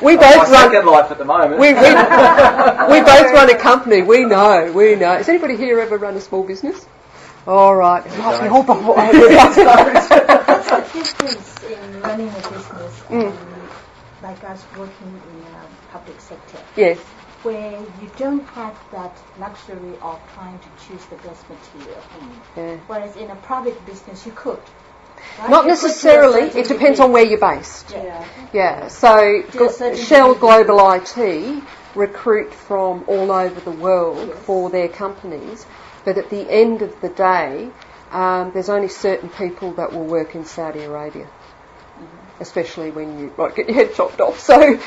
We both run second life at the moment. We both run a company. We know. Has anybody here ever run a small business? All right. There's a difference in running a business and like us working in a public sector. Yes. Where you don't have that luxury of trying to choose the best material. Yeah. Whereas in a private business you could. Right? Not necessarily. It depends on where you're based. Yeah. So Shell Global IT recruit from all over the world for their companies, but at the end of the day, there's only certain people that will work in Saudi Arabia, especially when you might get your head chopped off. So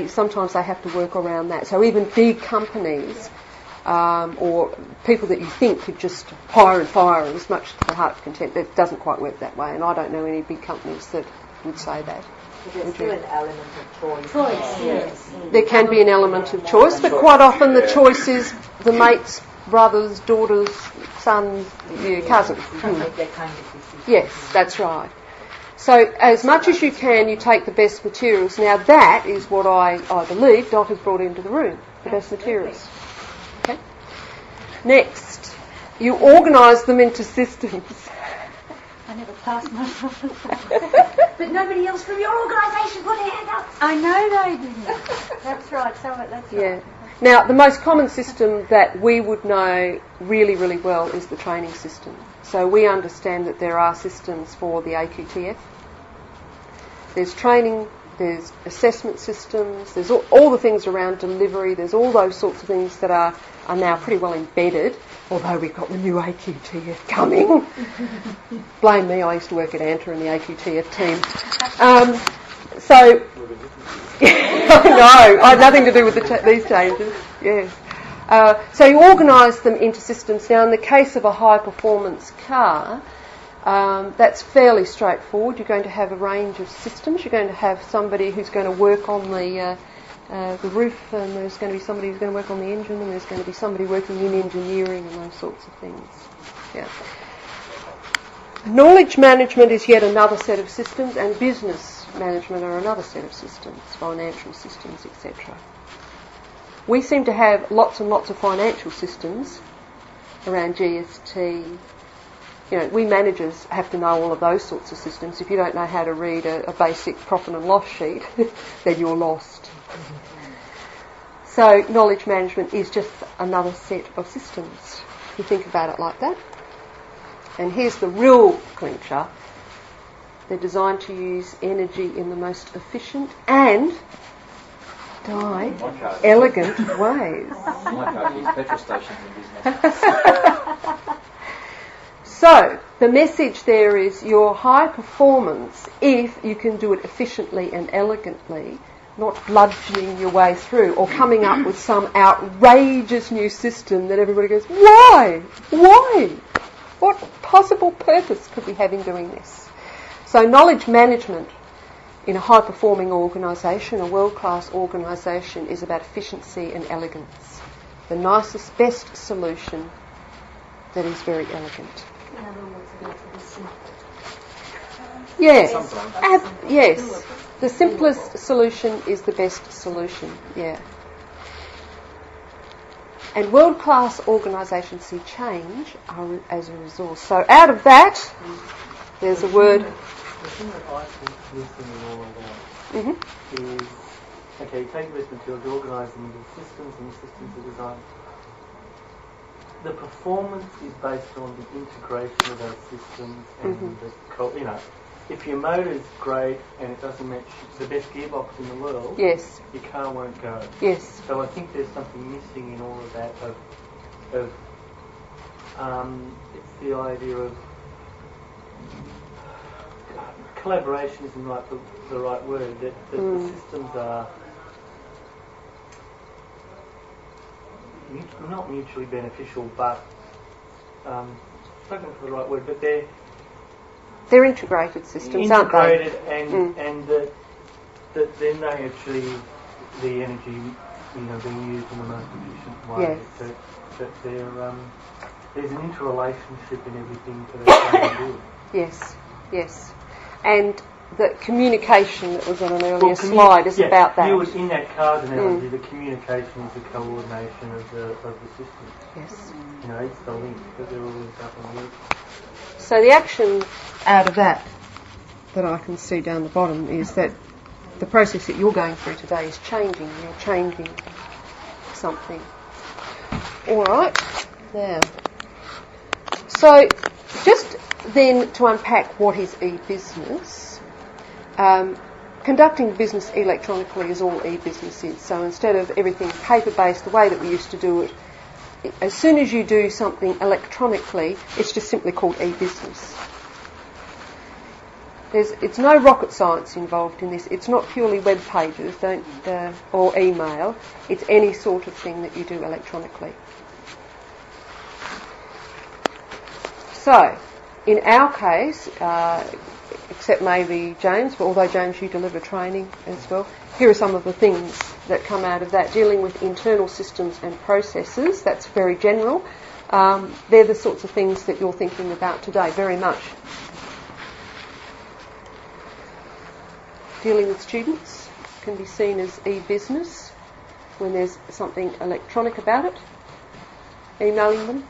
sometimes they have to work around that. So even big companies or people that you think could just hire and fire as much to the heart's content, it doesn't quite work that way. And I don't know any big companies that would say that. But there's still an element of choice. Yes. There can be an element of choice, but quite often the choice is the mate's brother's, daughter's, son's, cousin. Yes, that's right. So as much as you can, you take the best materials. Now that is what I believe Dot has brought into the room, the best materials. Okay. Next, you organise them into systems. I never passed myself. But nobody else from your organisation put a hand up. I know they didn't. That's right. That's right. Yeah. Now, the most common system that we would know really, really well is the training system. So we understand that there are systems for the AQTF. There's training, there's assessment systems, there's all the things around delivery, there's all those sorts of things that are now pretty well embedded, although we've got the new AQTF coming. Blame me, I used to work at ANTA in the AQTF team. I know, I had nothing to do with these changes, yes. So you organise them into systems. Now, in the case of a high-performance car, that's fairly straightforward. You're going to have a range of systems. You're going to have somebody who's going to work on the roof, and there's going to be somebody who's going to work on the engine, and there's going to be somebody working in engineering and those sorts of things. Yeah. Knowledge management is yet another set of systems, and business management are another set of systems, financial systems, etc. We seem to have lots and lots of financial systems around GST. We managers have to know all of those sorts of systems. If you don't know how to read a basic profit and loss sheet, then you're lost. So knowledge management is just another set of systems. If you think about it like that. And here's the real clincher. They're designed to use energy in the most efficient and elegant ways. My car keeps petrol stations in business. So, the message there is your high performance if you can do it efficiently and elegantly, not bludgeoning your way through or coming up with some outrageous new system that everybody goes, why? Why? What possible purpose could we have in doing this? So knowledge management in a high-performing organisation, a world-class organisation, is about efficiency and elegance. The nicest, best solution that is very elegant. In other words, about the simple. Yes. Yes. The simplest solution is the best solution. Yeah. And world-class organisations see change as a resource. So out of that, there's a word. The thing that I think is missing in all of that is, okay, you take the best materials, you organise them into systems, and the systems are designed. The performance is based on the integration of those systems and if your motor's great and it doesn't match the best gearbox in the world, yes, your car won't go. Yes. So I think there's something missing in all of that it's the idea of collaboration isn't the right word, that the systems are not mutually beneficial, but looking for the right word, but they're integrated systems, aren't they? And that then they actually the energy being used in the most efficient way. Yes. That there's an interrelationship in everything for that to do. Yes, yes. And the communication that was on an earlier slide is about that. In that card analogy, the communication is the coordination of the system. Yes. You know, it's the link, but they're all linked up on the link. So the action out of that I can see down the bottom is that the process that you're going through today is changing. You're changing something. All right. Now, so just then to unpack what is e-business, conducting business electronically is all e-business is. So instead of everything paper-based, the way that we used to do it, as soon as you do something electronically, it's just simply called e-business. It's no rocket science involved in this. It's not purely web pages or email. It's any sort of thing that you do electronically. So, in our case, except maybe James, but although James, you deliver training as well, here are some of the things that come out of that. Dealing with internal systems and processes, that's very general. They're the sorts of things that you're thinking about today, very much. Dealing with students can be seen as e-business when there's something electronic about it. Emailing them.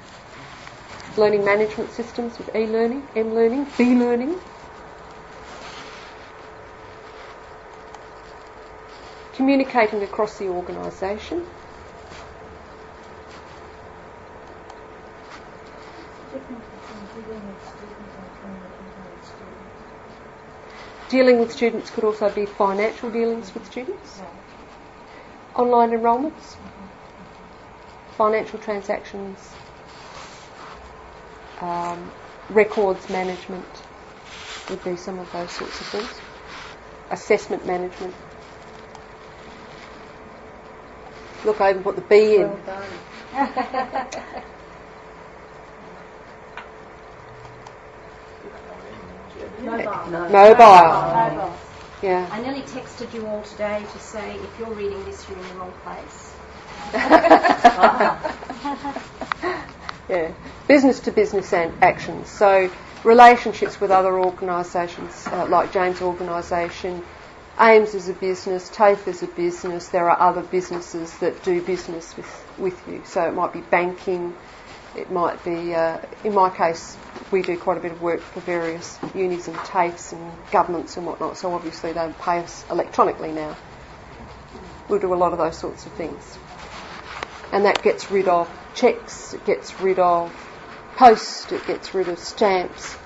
Learning management systems with e-learning, m-learning, b-learning. Communicating across the organisation. Dealing with students could also be financial dealings with students. Online enrolments. Financial transactions. Records management would be some of those sorts of things. Assessment management. Look, I even put the B in. Well done. Mobile. Yeah. I nearly texted you all today to say if you're reading this, you're in the wrong place. Yeah. Business to business actions. So relationships with other organisations, like James' organisation. AIMS is a business, TAFE is a business. There are other businesses that do business with you. So it might be banking. It might be, in my case, we do quite a bit of work for various unis and TAFEs and governments and whatnot, so obviously they pay us electronically now. We'll do a lot of those sorts of things. And that gets rid of cheques, it gets rid of post, it gets rid of stamps,